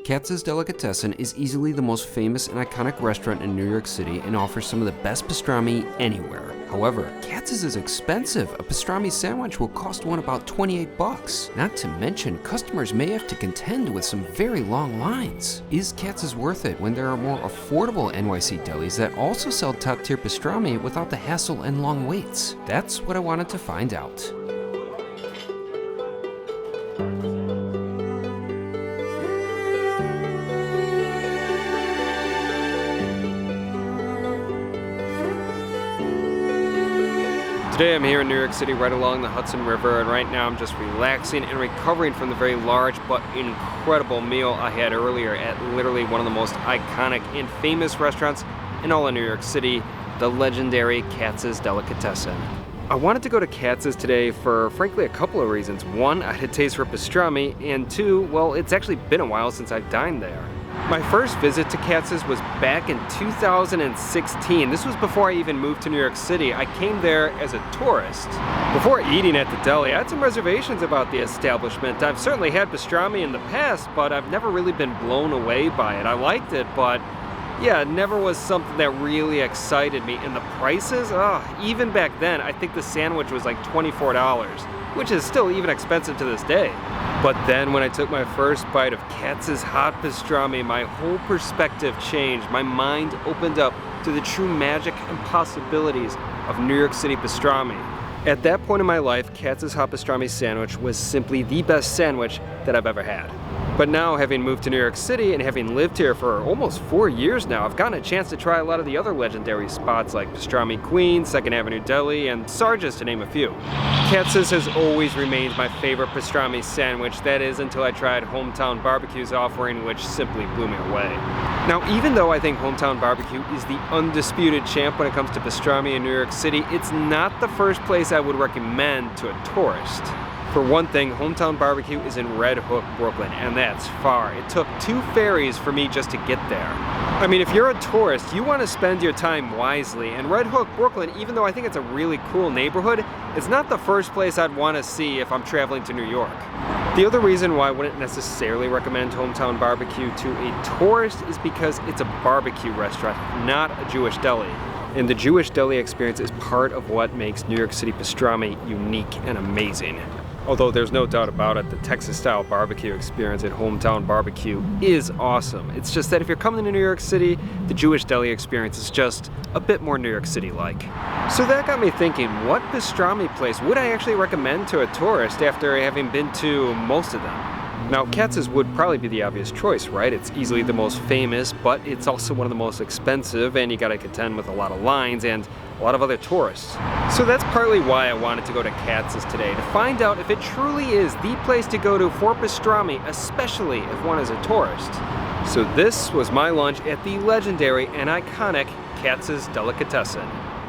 Katz's Delicatessen is easily the most famous and iconic restaurant in New York City and offers some of the best pastrami anywhere. However, Katz's is expensive. A pastrami sandwich will cost one about 28 bucks. Not to mention, customers may have to contend with some very long lines. Is Katz's worth it when there are more affordable NYC delis that also sell top-tier pastrami without the hassle and long waits? That's what I wanted to find out. Today I'm here in New York City right along the Hudson River, and right now I'm just relaxing and recovering from the very large but incredible meal I had earlier at literally one of the most iconic and famous restaurants in all of New York City, the legendary Katz's Delicatessen. I wanted to go to Katz's today for frankly a couple of reasons. One, I had a taste for pastrami, and two, well, it's actually been a while since I've dined there. My first visit to Katz's was back in 2016. This was before I even moved to New York City. I came there as a tourist. Before eating at the deli, I had some reservations about the establishment. I've certainly had pastrami in the past, but I've never really been blown away by it. I liked it, but yeah, it never was something that really excited me. And the prices, even back then, I think the sandwich was like $24, which is still even expensive to this day. But then when I took my first bite of Katz's hot pastrami, my whole perspective changed. My mind opened up to the true magic and possibilities of New York City pastrami. At that point in my life, Katz's hot pastrami sandwich was simply the best sandwich that I've ever had. But now, having moved to New York City and having lived here for almost 4 years now, I've gotten a chance to try a lot of the other legendary spots like Pastrami Queen, 2nd Avenue Deli, and Sarge's, to name a few. Katz's has always remained my favorite pastrami sandwich, that is until I tried Hometown Barbecue's offering, which simply blew me away. Now, even though I think Hometown Barbecue is the undisputed champ when it comes to pastrami in New York City, it's not the first place I would recommend to a tourist. For one thing, Hometown Barbecue is in Red Hook, Brooklyn, and that's far. It took 2 ferries for me just to get there. I mean, if you're a tourist, you want to spend your time wisely, and Red Hook, Brooklyn, even though I think it's a really cool neighborhood, it's not the first place I'd want to see if I'm traveling to New York. The other reason why I wouldn't necessarily recommend Hometown Barbecue to a tourist is because it's a barbecue restaurant, not a Jewish deli. And the Jewish deli experience is part of what makes New York City pastrami unique and amazing. Although there's no doubt about it, the Texas-style barbecue experience at Hometown Barbecue is awesome. It's just that if you're coming to New York City, the Jewish deli experience is just a bit more New York City-like. So that got me thinking, what pastrami place would I actually recommend to a tourist after having been to most of them? Now, Katz's would probably be the obvious choice, right? It's easily the most famous, but it's also one of the most expensive, and you gotta contend with a lot of lines and a lot of other tourists. So that's partly why I wanted to go to Katz's today, to find out if it truly is the place to go to for pastrami, especially if one is a tourist. So this was my lunch at the legendary and iconic Katz's Delicatessen.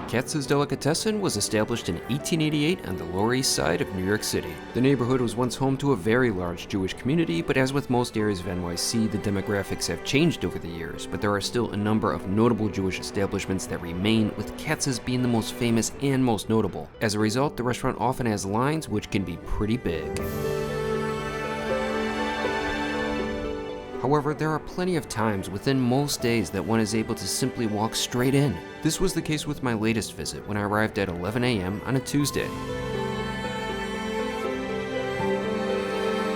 Katz's Delicatessen was established in 1888 on the Lower East Side of New York City. The neighborhood was once home to a very large Jewish community, but as with most areas of NYC, the demographics have changed over the years, but there are still a number of notable Jewish establishments that remain, with Katz's being the most famous and most notable. As a result, the restaurant often has lines which can be pretty big. However, there are plenty of times within most days that one is able to simply walk straight in. This was the case with my latest visit when I arrived at 11 a.m. on a Tuesday.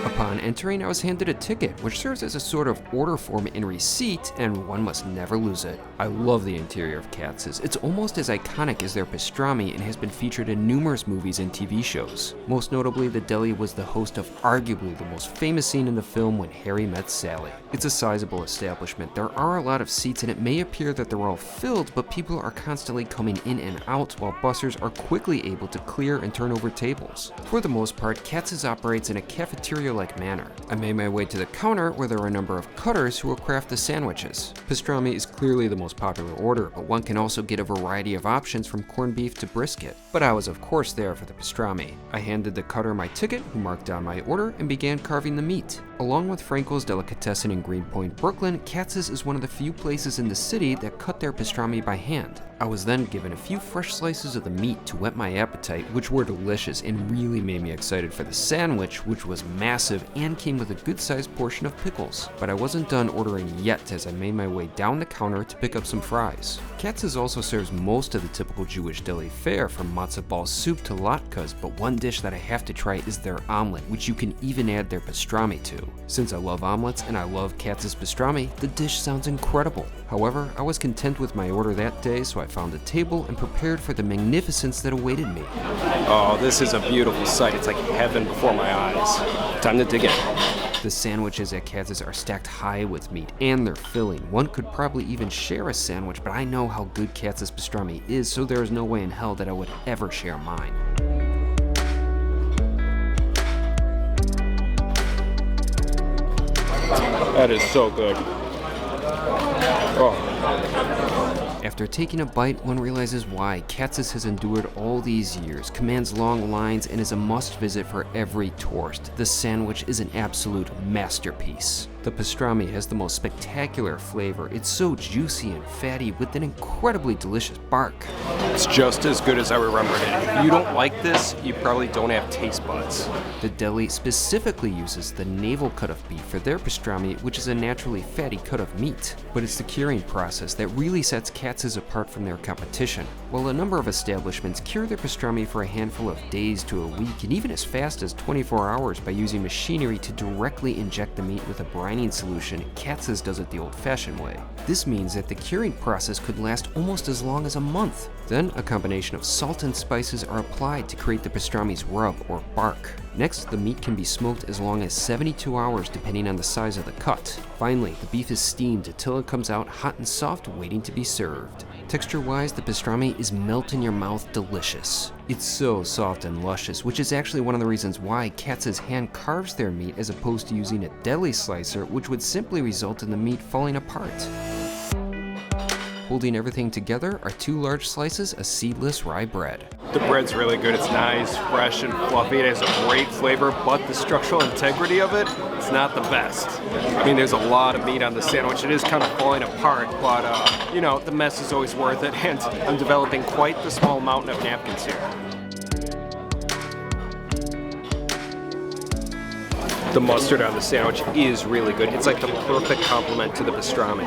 Upon entering, I was handed a ticket, which serves as a sort of order form and receipt, and one must never lose it. I love the interior of Katz's. It's almost as iconic as their pastrami and has been featured in numerous movies and TV shows. Most notably, the deli was the host of arguably the most famous scene in the film When Harry Met Sally. It's a sizable establishment. There are a lot of seats, and it may appear that they're all filled, but people are constantly coming in and out, while bussers are quickly able to clear and turn over tables. For the most part, Katz's operates in a cafeteria-like manner. I made my way to the counter where there are a number of cutters who will craft the sandwiches. Pastrami is clearly the most popular order, but one can also get a variety of options from corned beef to brisket. But I was of course there for the pastrami. I handed the cutter my ticket, who marked down my order, and began carving the meat. Along with Franco's Delicatessen in Greenpoint, Brooklyn, Katz's is one of the few places in the city that cut their pastrami by hand. I was then given a few fresh slices of the meat to whet my appetite, which were delicious and really made me excited for the sandwich, which was massive and came with a good-sized portion of pickles. But I wasn't done ordering yet as I made my way down the counter to pick up some fries. Katz's also serves most of the typical Jewish deli fare, from matzo ball soup to latkes, but one dish that I have to try is their omelet, which you can even add their pastrami to. Since I love omelets and I love Katz's pastrami, the dish sounds incredible. However, I was content with my order that day, so I found a table and prepared for the magnificence that awaited me. Oh, this is a beautiful sight. It's like heaven before my eyes. Time to dig in. The sandwiches at Katz's are stacked high with meat, and they're filling. One could probably even share a sandwich, but I know how good Katz's pastrami is, so there is no way in hell that I would ever share mine. That is so good. Oh. After taking a bite, one realizes why Katz's has endured all these years, commands long lines, and is a must-visit for every tourist. The sandwich is an absolute masterpiece. The pastrami has the most spectacular flavor. It's so juicy and fatty with an incredibly delicious bark. It's just as good as I remembered it. If you don't like this, you probably don't have taste buds. The deli specifically uses the navel cut of beef for their pastrami, which is a naturally fatty cut of meat. But it's the curing process that really sets Katz's apart from their competition. While a number of establishments cure their pastrami for a handful of days to a week, and even as fast as 24 hours by using machinery to directly inject the meat with a brining solution, Katz's does it the old-fashioned way. This means that the curing process could last almost as long as a month. Then a combination of salt and spices are applied to create the pastrami's rub or bark. Next, the meat can be smoked as long as 72 hours depending on the size of the cut. Finally, the beef is steamed until it comes out hot and soft, waiting to be served. Texture-wise, the pastrami is melt-in-your-mouth delicious. It's so soft and luscious, which is actually one of the reasons why Katz's hand carves their meat as opposed to using a deli slicer, which would simply result in the meat falling apart. Holding everything together are 2 large slices of seedless rye bread. The bread's really good. It's nice, fresh, and fluffy. It has a great flavor, but the structural integrity of it, it's not the best. I mean, there's a lot of meat on the sandwich. It is kind of falling apart, but, you know, the mess is always worth it, and I'm developing quite the small mountain of napkins here. The mustard on the sandwich is really good. It's like the perfect complement to the pastrami.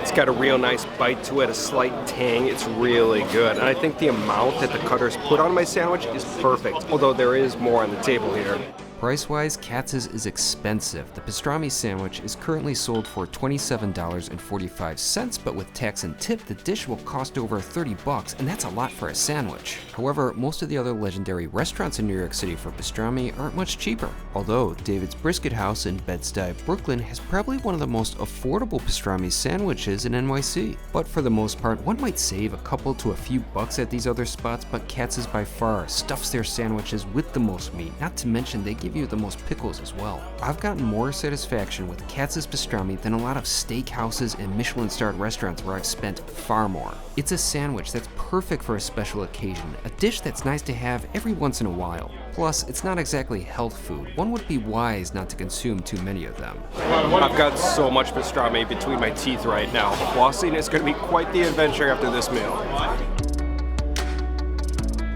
It's got a real nice bite to it, a slight tang. It's really good. And I think the amount that the cutters put on my sandwich is perfect, although there is more on the table here. Price-wise, Katz's is expensive. The pastrami sandwich is currently sold for $27.45, but with tax and tip, the dish will cost over $30, and that's a lot for a sandwich. However, most of the other legendary restaurants in New York City for pastrami aren't much cheaper. Although David's Brisket House in Bed-Stuy, Brooklyn has probably one of the most affordable pastrami sandwiches in NYC. But for the most part, one might save a couple to a few bucks at these other spots, but Katz's by far stuffs their sandwiches with the most meat, not to mention they give you the most pickles as well. I've gotten more satisfaction with Katz's pastrami than a lot of steakhouses and Michelin-starred restaurants where I've spent far more. It's a sandwich that's perfect for a special occasion, a dish that's nice to have every once in a while. Plus, it's not exactly health food. One would be wise not to consume too many of them. I've got so much pastrami between my teeth right now. Flossing is going to be quite the adventure after this meal.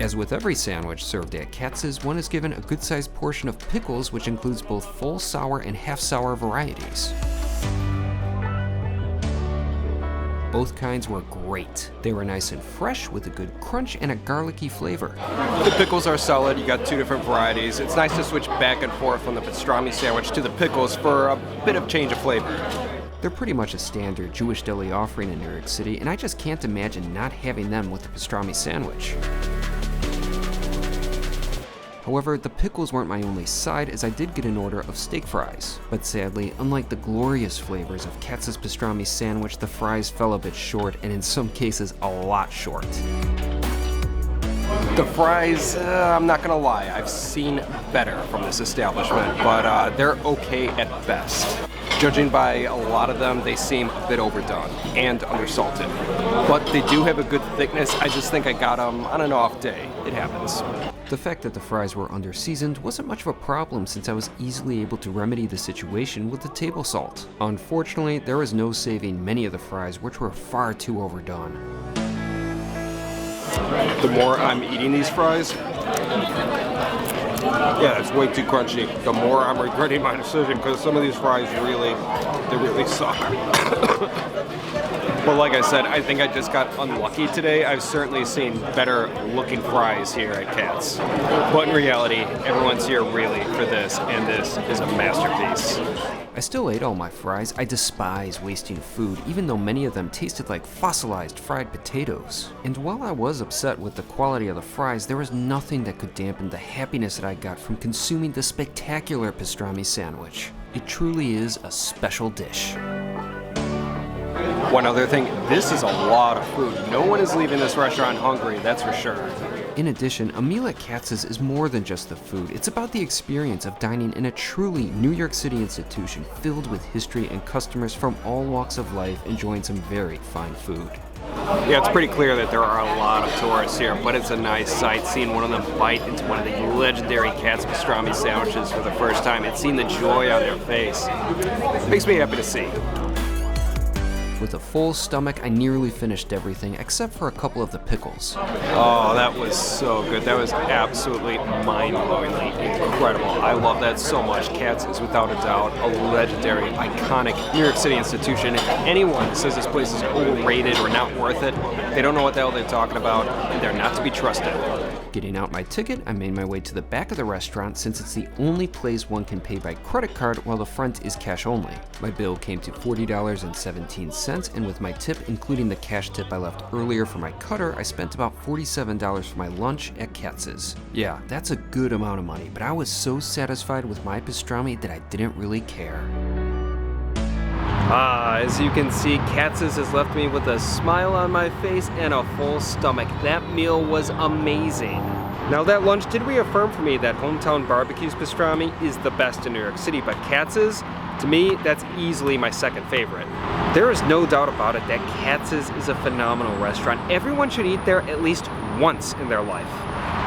As with every sandwich served at Katz's, one is given a good-sized portion of pickles, which includes both full sour and half-sour varieties. Both kinds were great. They were nice and fresh with a good crunch and a garlicky flavor. The pickles are solid. You got 2 different varieties. It's nice to switch back and forth from the pastrami sandwich to the pickles for a bit of change of flavor. They're pretty much a standard Jewish deli offering in New York City, and I just can't imagine not having them with the pastrami sandwich. However, the pickles weren't my only side, as I did get an order of steak fries. But sadly, unlike the glorious flavors of Katz's pastrami sandwich, the fries fell a bit short, and in some cases, a lot short. The fries, I'm not gonna lie, I've seen better from this establishment, but they're okay at best. Judging by a lot of them, they seem a bit overdone and undersalted. But they do have a good thickness. I just think I got them on an off day. It happens. The fact that the fries were under-seasoned wasn't much of a problem since I was easily able to remedy the situation with the table salt. Unfortunately, there was no saving many of the fries, which were far too overdone. The more I'm eating these fries, yeah, it's way too crunchy. The more I'm regretting my decision because some of these fries really suck. But like I said, I think I just got unlucky today. I've certainly seen better looking fries here at Katz. But in reality, everyone's here really for this, and this is a masterpiece. I still ate all my fries. I despise wasting food, even though many of them tasted like fossilized fried potatoes. And while I was upset with the quality of the fries, there was nothing that could dampen the happiness that I got from consuming the spectacular pastrami sandwich. It truly is a special dish. One other thing, this is a lot of food. No one is leaving this restaurant hungry, that's for sure. In addition, a meal at Katz's is more than just the food. It's about the experience of dining in a truly New York City institution filled with history and customers from all walks of life enjoying some very fine food. Yeah, it's pretty clear that there are a lot of tourists here, but it's a nice sight seeing one of them bite into one of the legendary Katz's pastrami sandwiches for the first time and seeing the joy on their face. Makes me happy to see. With a full stomach, I nearly finished everything except for a couple of the pickles. Oh, that was so good. That was absolutely mind-blowingly incredible. I love that so much. Katz is without a doubt a legendary, iconic New York City institution. If anyone says this place is overrated or not worth it, they don't know what the hell they're talking about, and they're not to be trusted. Getting out my ticket, I made my way to the back of the restaurant since it's the only place one can pay by credit card while the front is cash only. My bill came to $40.17, and with my tip, including the cash tip I left earlier for my cutter, I spent about $47 for my lunch at Katz's. Yeah, that's a good amount of money, but I was so satisfied with my pastrami that I didn't really care. As you can see, Katz's has left me with a smile on my face and a full stomach. That meal was amazing. Now that lunch did reaffirm for me that Hometown Barbecue's pastrami is the best in New York City, but Katz's, to me, that's easily my second favorite. There is no doubt about it that Katz's is a phenomenal restaurant. Everyone should eat there at least once in their life.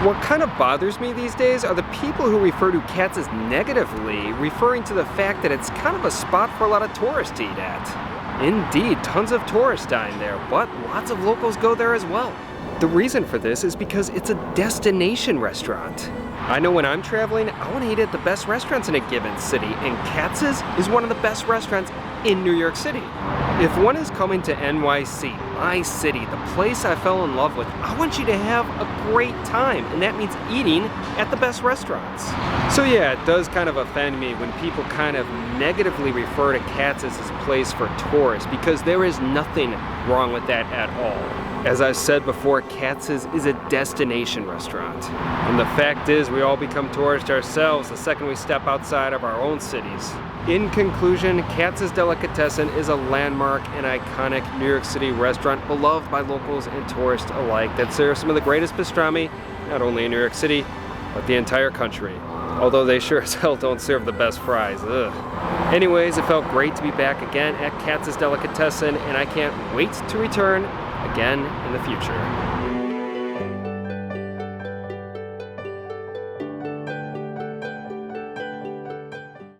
What kind of bothers me these days are the people who refer to Katz's negatively, referring to the fact that it's kind of a spot for a lot of tourists to eat at. Indeed, tons of tourists dine there, but lots of locals go there as well. The reason for this is because it's a destination restaurant. I know when I'm traveling, I want to eat at the best restaurants in a given city, and Katz's is one of the best restaurants in New York City. If one is coming to NYC, my city, the place I fell in love with, I want you to have a great time, and that means eating at the best restaurants. So yeah, it does kind of offend me when people kind of negatively refer to Katz's as a place for tourists, because there is nothing wrong with that at all. As I've said before, Katz's is a destination restaurant. And the fact is, we all become tourists ourselves the second we step outside of our own cities. In conclusion, Katz's Delicatessen is a landmark and iconic New York City restaurant beloved by locals and tourists alike that serves some of the greatest pastrami, not only in New York City, but the entire country. Although they sure as hell don't serve the best fries. Ugh. Anyways, it felt great to be back again at Katz's Delicatessen, and I can't wait to return again in the future.